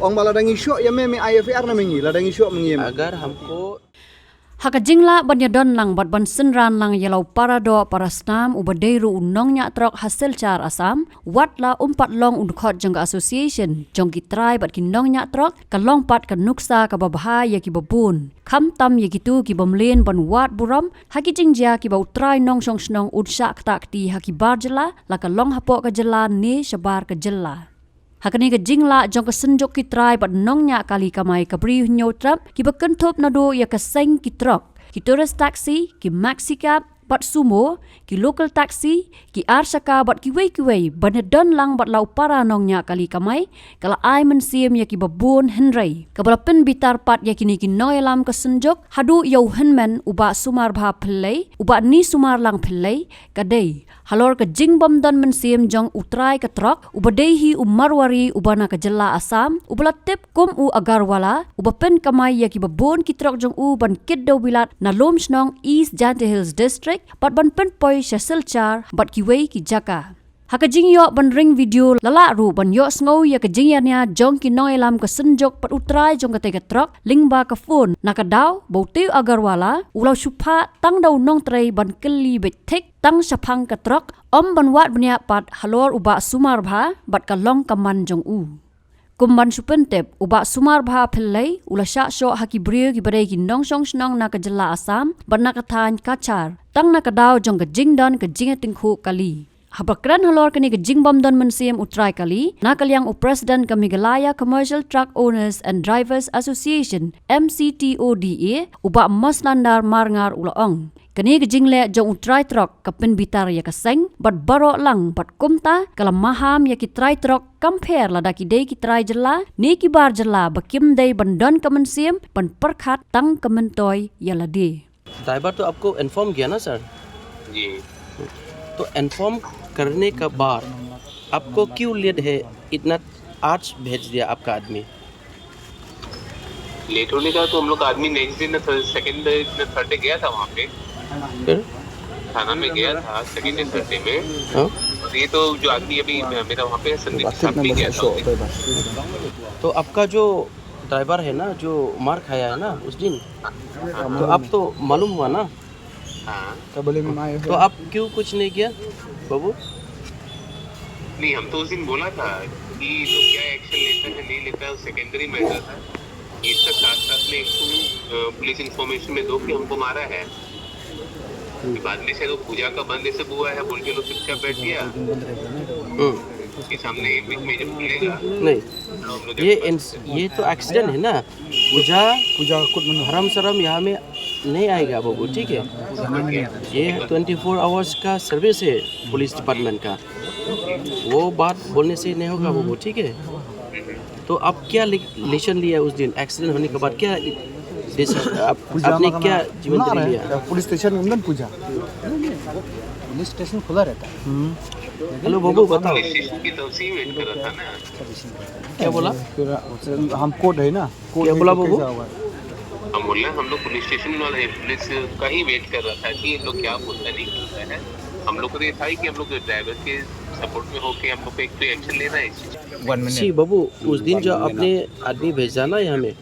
ong maladang isyok ya me IFR na mengi ladang isyok mengi अगर हमको Haka jingla banyadon lang bat ban senran lang yalau parado parastam ubadeiru unong nya trok hasil char asam watla umpat long undkhot jangga association jongki try bat kinong nya trok kalong pat ka nuksa ka babha ya ki babun kham tam ya kitu ki bomlen ban wat buram haki jingjia ki bau try nong song snong udsha tak ti haki barjela la kalong hapo ka jela ne shabar ka jela Hakani ka jingla jong ka senjok ki try bat nongnya kali kamai ka bri nyotrap ki bakentop nado ya ka seng ki trok ki tourist taxi ki maxika bat sumo ki local taxi ki arshaka bat ki wei banadon lang bat lau para nongnya kali kamai kala ai mensim ya ki babun henry ka balapen bitar pat ya kini ki noelam ka senjok hadu yo henmen uba sumar bha philai uba ni sumar lang philai kadai halor ka jingbom don mensim jong utrai ka trok ubadehi umarwari ubana ka jela asam ubalatip kum u agarwala ubapen kamai ya ki babun ki trok jong u ban kiddo bilat na lom snong east jante hills district bat ban pen poi shasilchar bat ki wei ki jaka Haka jingyo ban ring video lala ru ban yo sngo ya ka jingyania jong ki noelam ka senjok pat utrai jong ka tega trok lingba ka phone nakadaw bautiu agarwala ulau shupa tang daw nong tray ban keli betek tang shapang ka trok ban wat banya pat halor uba sumar bha bat ka long kaman jong u kumban supentep uba sumar bha philai ulasha sho haki brio ki bare ki nong song snong na ka jela asam ban nakathan kachar tang nakadaw jong ka jingdon ka jingatingkhu kali Habakran halor kani ke jingbom don mensim utrai kali nakalyang President ka Meghalaya Commercial Truck Owners and Drivers Association MCTODA uba maslandar marngar ulaong kani ke jingle jong utrai truck kapin bitar ya kaseng bat baro lang bat kumta kala maham ya ki trai truck compare la daki dei ki trai jela ni ki bar jela bakim dei bandon ka mensim ban perkhat tang kementoy ya lade driver तो आपको इन्फॉर्म किया ना सर जी तो इन्फॉर्म करने का बाद आपको क्यों लेट है इतना आज भेज दिया आपका आदमी लेट होने का तो हम लोग आदमी नेक्स्ट दिन सेकंड थर्ड डे गया था वहाँ पे फिर थाना में गया था सेकंड डे थर्ड डे में हाँ? और ये तो जो आदमी अभी मेरा वहाँ पे संदीप साहब भी गया था तो आपका जो ड्राइवर है ना जो मार खाया है ना उस दिन तो आप तो मालूम हुआ ना हाँ तो आप क्यों कुछ नहीं किया बाबू नहीं हम तो उस दिन बोला था कि तो क्या एक्शन लेता है नहीं लेता है सेकेंडरी मैटर था इसका साथ साथ में एक पुलिस इंफॉर्मेशन में दो कि हमको मारा है बाद में से तो पूजा का बंद ऐसे हुआ है बोल के लोग चुपचाप बैठ गया उसके सामने बीच में जब खुलेगा नहीं ये तो एक्सीडेंट है ना पूजा हरम शरम यहाँ में नहीं आएगा बाबू ठीक है ये 24 आवर्स का सर्विस है पुलिस डिपार्टमेंट का वो बात बोलने से नहीं होगा बाबू ठीक है तो आप क्या लेशन लिया उस दिन एक्सीडेंट होने के बाद क्या आपने क्या जिम्मेदारी लिया पुलिस स्टेशन में अंदर पूजा पुलिस स्टेशन खुला रहता है हेलो बाबू बताओ की तवसीह वेट कर रहा था ना क्या बोला फिर हम कोड है ना क्या बोला बाबू हम बोल रहे हैं हम लोग पुलिस स्टेशन वाले पुलिस का ही वेट कर रहा था कि ये लोग क्या बोलता नहीं बोलता है हम लोग को तो ये था कि हम लोग ड्राइवर के सपोर्ट में होके हम लोग को एक तो एक्शन लेना है इस चीज जी बाबू उस दिन जो आपने आदमी भेजा ना यहाँ में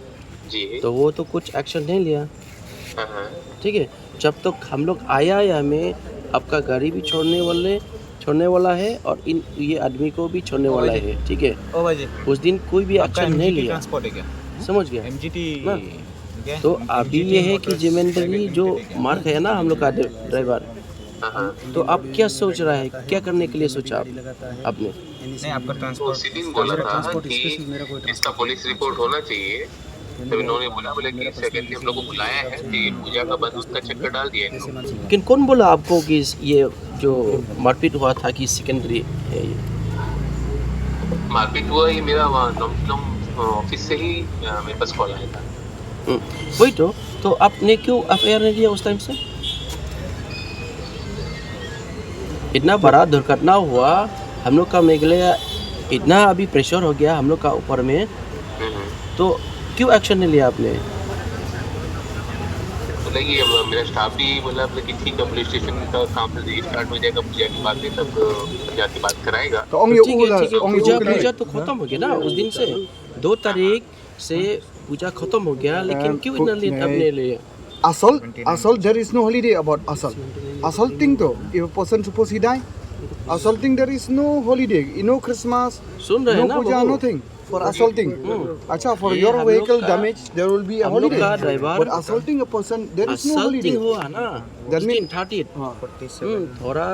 जी तो वो तो कुछ एक्शन नहीं लिया हाँ ठीक है जब तक हम लोग आया यहाँ में आपका गाड़ी भी छोड़ने वाला है और ये आदमी को भी छोड़ने वाला है ठीक है उस दिन कोई भी एक्शन नहीं लिया समझ गया ना? तो अभी ये है कि जिम्मेदारी जो मार है ना हम लोग का ड्राइवर तो आप क्या सोच रहा है क्या करने के लिए सोचा आपने नहीं आपका तो ट्रांसपोर्ट उसी दिन बोला था कि इसका पुलिस रिपोर्ट होना चाहिए तो इन्होंने बोले कि सेकंड हम लोग को बुलाया है कि पूजा का बंद उसका चक्कर डाल दिया है लेकिन कौन बोला आपको कि ये जो मारपीट हुआ था कि सेकेंडरी है ये मारपीट हुआ ये मेरा ऑफिस से ही मेरे पास कॉल आया था वही तो आपने क्यों एफआईआर नहीं दिया उस टाइम से इतना बड़ा दुर्घटना हुआ हम लोग का मेघालय इतना अभी प्रेशर हो गया हम लोग का ऊपर में तो क्यों एक्शन नहीं लिया आपने बोला कि मेरा स्टाफ भी बोला कि ठीक है पुलिस स्टेशन का काम स्टार्ट हो जाएगा पूजा की बात तब जाके बात कराएगा तो ठीक है पूजा तो खत्म हो गया ना उस दिन से 2 तारीख से पूजा खत्म हो गया, लेकिन क्यों इतना लेट आपने लिया? Assault, there is no holiday about assault. Assaulting though, if a person suppose he die, assaulting there is no holiday, no Christmas, सुन रहे no हैं ना puja, बाबू? nothing for assaulting. Acha, for ये your हम vehicle लोग का- damage, there will be a हम लोग holiday. का driver- But assaulting a person, there is no holiday. Assaulting हुआ ना, That 15, 30 थोड़ा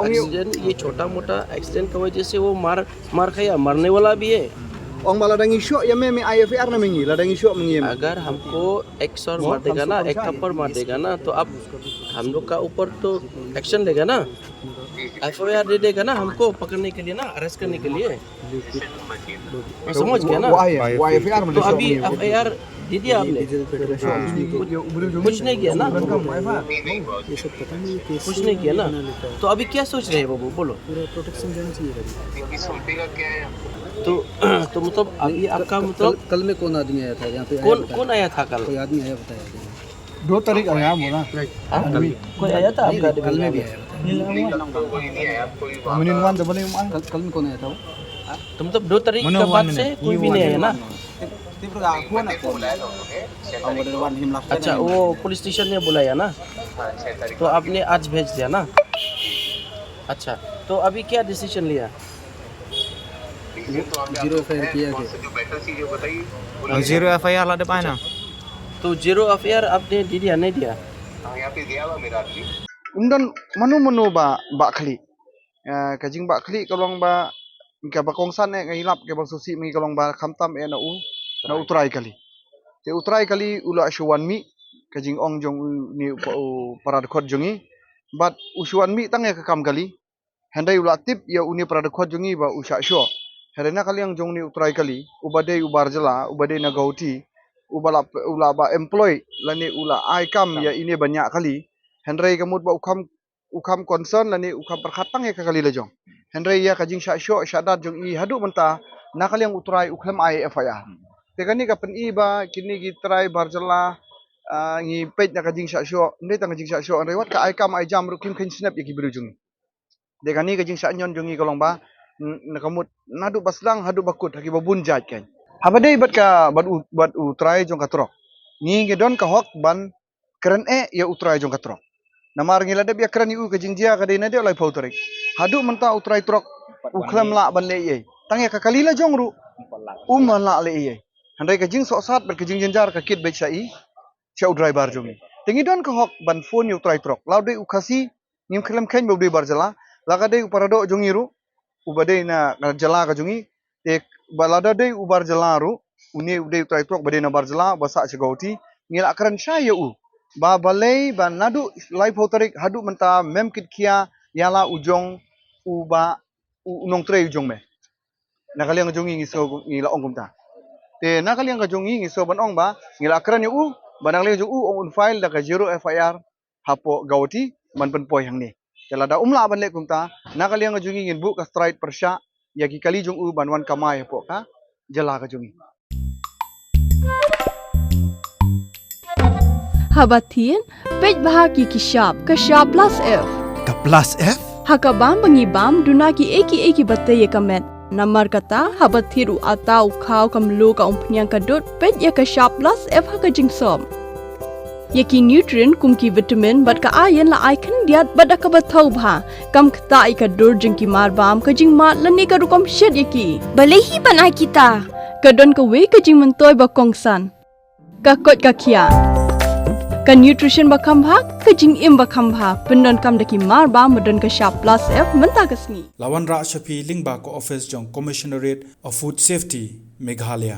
एक्सीडेंट, ये छोटा मोटा एक्सीडेंट की वजह से वो मार खाया, मरने वाला भी है. Ong maladang isyok ya me IFR na mengi, ladang isyok mengi. अगर हमको एक सौ मार देगा ना, एक थप्पड़ मार देगा ना, तो अब हम लोग का ऊपर तो एक्शन लेगा ना, FIR दे देगा ना हमको पकड़ने के लिए ना, अरेस्ट करने के लिए. समझ गया ना? Wo IFR तो अभी FIR दे दिया आपने, कुछ नहीं किया ना, कुछ नहीं किया ना. तो अभी क्या सोच रहे हैं बाबू, बोलो. सोचने का क्या है? तो मतलब अभी आपका मतलब कल में कौन आदमी आया था यहाँ पे? कौन आया था कल? कोई आदमी आया बताया? 2 तारीख आया बोला. कोई आया था आपका? कल में भी आया Meninwan tu boleh wan. कल में कौन आया था वो? तो मतलब 2 तारीख के बाद से कोई भी नहीं आया ना. अच्छा, वो पुलिस स्टेशन ने बुलाया ना, तो आपने आज भेज दिया ना. अच्छा, तो अभी क्या डिसीजन लिया? जीरो FIR किया क्या? जो बेटर चीज बताइए. 0 FIR lah depan na. तो 0 FIR आपने दे दिया नहीं दिया? यहाँ पे दिया हुआ मेरा आदमी. Umdan manu ba khali. Kajing ba khali kalong ba ka ba kongsan ne ngilap ke ba susi mi kalong ba khamtam e na utrai kali. Te utrai kali ula ashwan mi kajing ong jong ni parad khot jongi. But uswan mi tang e ka kam kali. Handai ula tip ya uni parad khot jongi ba usha sho. Herena kali yang jong ni utrai kali ubade ubar jela ubade na gauti ubala ula ba employ lani ula ai kam ya ini banyak kali. Henry kamut ba ukam concern lani ukam perkhatang ya kali lejong. Henry ya kajing syasyo syadat jong i hadu menta nakal yang utrai uklam ai FIR. Tekani ka pen i ba kini gitrai barjala ngi page na kajing syasyo ndai tang kajing syasyo andai wat ka ai kam ai jam rukim kin snap ya kibiru jong. Dekani kajing syanyon jong i kolong ba nakamut nadu baslang hadu bakut haki babun jaj kan. Habadai bat ka bat utrai jong katrok. Ngi gedon ka hok ban keren ya utrai jong katrok. Namar ngila de biya keren yu kajing dia ka de na de lai pau tarik. Hadu menta utrai trok uklam la ban le ye. Tang ya ka kalila jong ru la le ye. Handai kajing sok sat ber kajing jenjar ka kit be chai chau driver jong. Tingi don ka hok ban phone yu utrai trok. Lau de ukasi ngim khlem khen bo de bar jala. Laga de uparado jong iru ubade na jala ka jongi ek balada de ubar jala ru uni ude utrai trok bade na bar jala basa chegauti ngila akran syaya u ba balai ba nadu live hotarik hadu menta mem kit kia yala ujong uba unong tre ujong me nakaliang jongi ngiso ngila ong kumta te nakaliang ka jongi ngiso ban ong ba ngila akran u banang le jong u on file da ka 0 FIR hapo gauti man pen poi hang ni jala da umla ban le kumta nakaliang ka jongi ngin bu ka stride persya ya ki kali jong u banwan kamai hapo ka jala ka jongi Habatin, pej bahagi kashab plus F. Ka plus F? Hakabam bangibam duna ki eki batte ye kamet. Namar kata habathiru atau khau kamlu ka umpnyang kadut pej ya kashab plus F haka jingsom. Yaki nutrient kumki vitamin bat ka ayan la icon diat bat ka bathau bha kam khta ai ka dur jingki mar bam ka jing mat lani ka rukom shed yaki. Balehi banai kita. Kadon ka we ka jing mentoy ba kongsan. Ka kot ka kia. Ka nutrition bakam bha ka jing im bakam bha pendon kam daki mar ba modon ka sharp plus F menta kasni Lawan Ra Shafi Lingba ko office jong Commissionerate of Food Safety Meghalaya